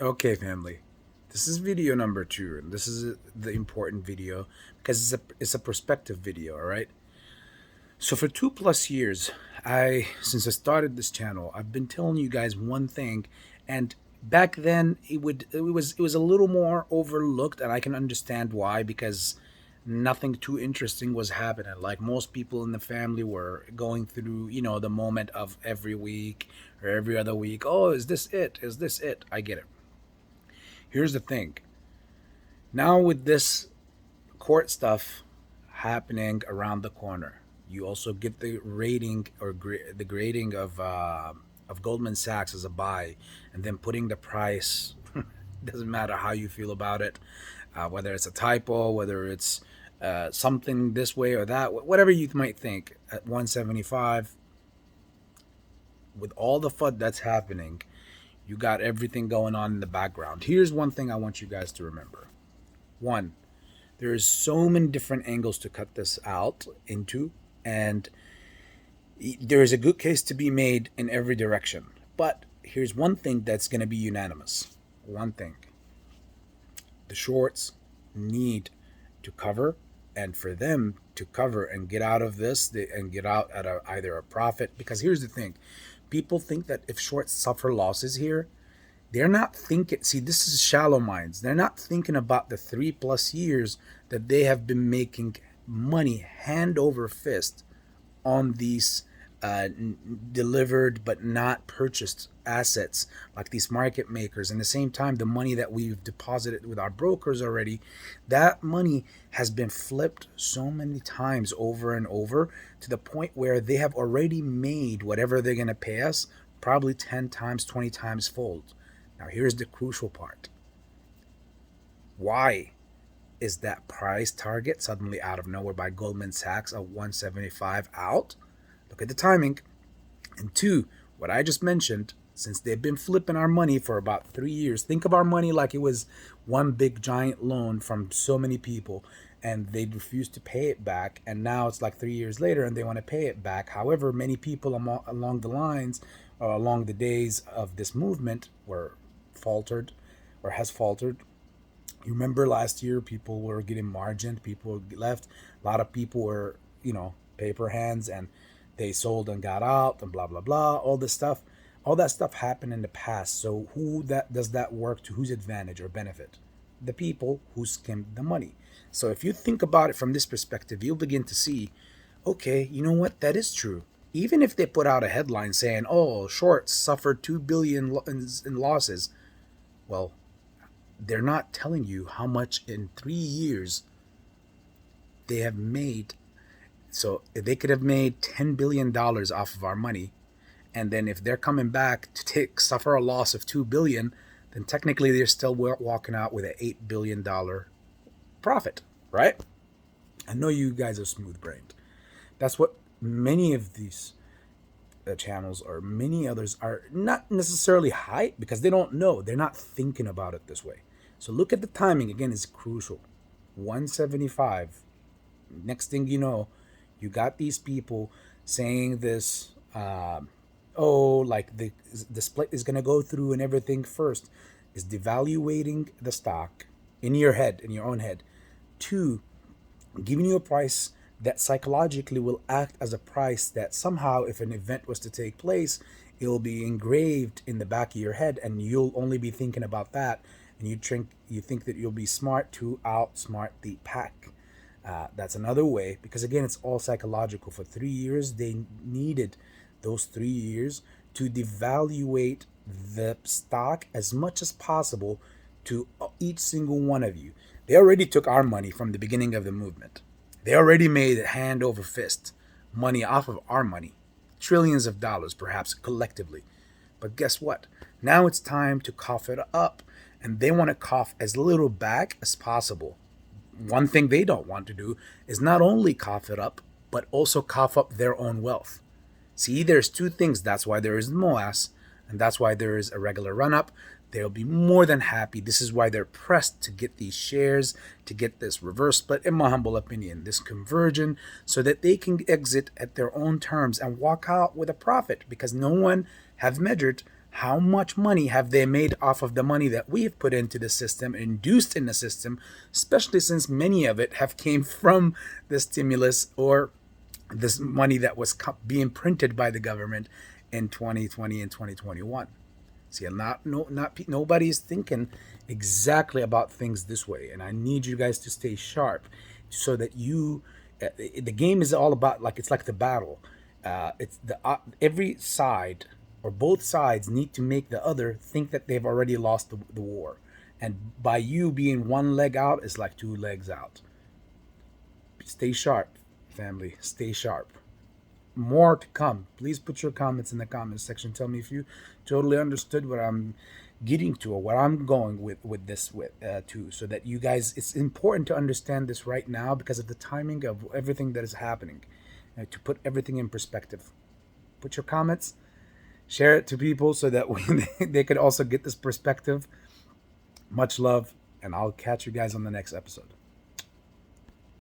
Okay, family. This is video number two, and this is the important video because it's a perspective video. All right. So for 2 plus years, since I started this channel, I've been telling you guys one thing, and back then it was a little more overlooked, and I can understand why because nothing too interesting was happening. Like most people in the family were going through, the moment of every week or every other week. Oh, is this it? Is this it? I get it. Here's the thing. Now with this court stuff happening around the corner, you also get the rating or the grading of Goldman Sachs as a buy, and then putting the price. Doesn't matter how you feel about it, whether it's a typo, whether it's something this way or that, whatever you might think. At 175, with all the FUD that's happening, you got everything going on in the background. Here's one thing I want you guys to remember. One, there's so many different angles to cut this out into, and there is a good case to be made in every direction. But here's one thing that's going to be unanimous. One thing: the shorts need to cover, and for them to cover and get out of this and get out at either a profit. Because here's the thing: people think that if shorts suffer losses here, they're not thinking. See, this is shallow minds. They're not thinking about the 3 plus years that they have been making money hand over fist on these delivered but not purchased assets, like these market makers. And at the same time, the money that we've deposited with our brokers already, that money has been flipped so many times over and over, to the point where they have already made whatever they're going to pay us probably 10 times, 20 times fold. Now, here's the crucial part. Why is that price target suddenly out of nowhere by Goldman Sachs at 175 out? Look at the timing. And two, what I just mentioned, since they've been flipping our money for about 3 years, think of our money like it was one big giant loan from so many people, and they refused to pay it back. And now it's like 3 years later and they want to pay it back. However, many people along the lines, or along the days of this movement, were faltered or has faltered. You remember last year, people were getting margined, people left. A lot of people were, paper hands, and they sold and got out and blah, blah, blah, all this stuff. All that stuff happened in the past. So who that does that work to whose advantage or benefit? The people who skimmed the money. So if you think about it from this perspective, you'll begin to see, okay, you know what? That is true. Even if they put out a headline saying, "Oh, shorts suffered 2 billion in losses," well, they're not telling you how much in 3 years they have made. So they could have made $10 billion off of our money, and then if they're coming back to suffer a loss of 2 billion, then technically they're still walking out with an $8 billion profit, right? I know you guys are smooth brained. That's what many of these channels or many others are not necessarily hype, because they don't know. They're not thinking about it this way. So look at the timing again, is crucial. 175. Next thing you know, you got these people saying this. Oh, like the split is gonna go through and everything. First is devaluating the stock in your head, in your own head. Two, giving you a price that psychologically will act as a price that somehow, if an event was to take place, it will be engraved in the back of your head, and you'll only be thinking about that. And you think that you'll be smart to outsmart the pack. That's another way, because again, it's all psychological. For 3 years, they needed those 3 years to devaluate the stock as much as possible to each single one of you. They already took our money from the beginning of the movement. They already made hand over fist money off of our money, trillions of dollars perhaps collectively. But guess what? Now it's time to cough it up, and they want to cough as little back as possible. One thing they don't want to do is not only cough it up, but also cough up their own wealth. See, there's two things. That's why there is MOAS, and that's why there is a regular run up. They'll be more than happy. This is why they're pressed to get these shares, to get this reverse split, in my humble opinion, this conversion, so that they can exit at their own terms and walk out with a profit, because no one have measured How much money have they made off of the money that we have put into the system, induced in the system, especially since many of it have came from the stimulus or this money that was being printed by the government in 2020 and 2021. See, nobody is thinking exactly about things this way, and I need you guys to stay sharp, so that the game is all about, like, it's like the battle. It's the every side or both sides need to make the other think that they've already lost the war, and by you being one leg out is like two legs out. Stay sharp, family. Stay sharp. More to come. Please put your comments in the comments section. Tell me if you totally understood what I'm getting to, or what I'm going with this too, so that you guys, it's important to understand this right now because of the timing of everything that is happening, to put everything in perspective. Put your comments, share it to people so that they could also get this perspective. Much love, and I'll catch you guys on the next episode.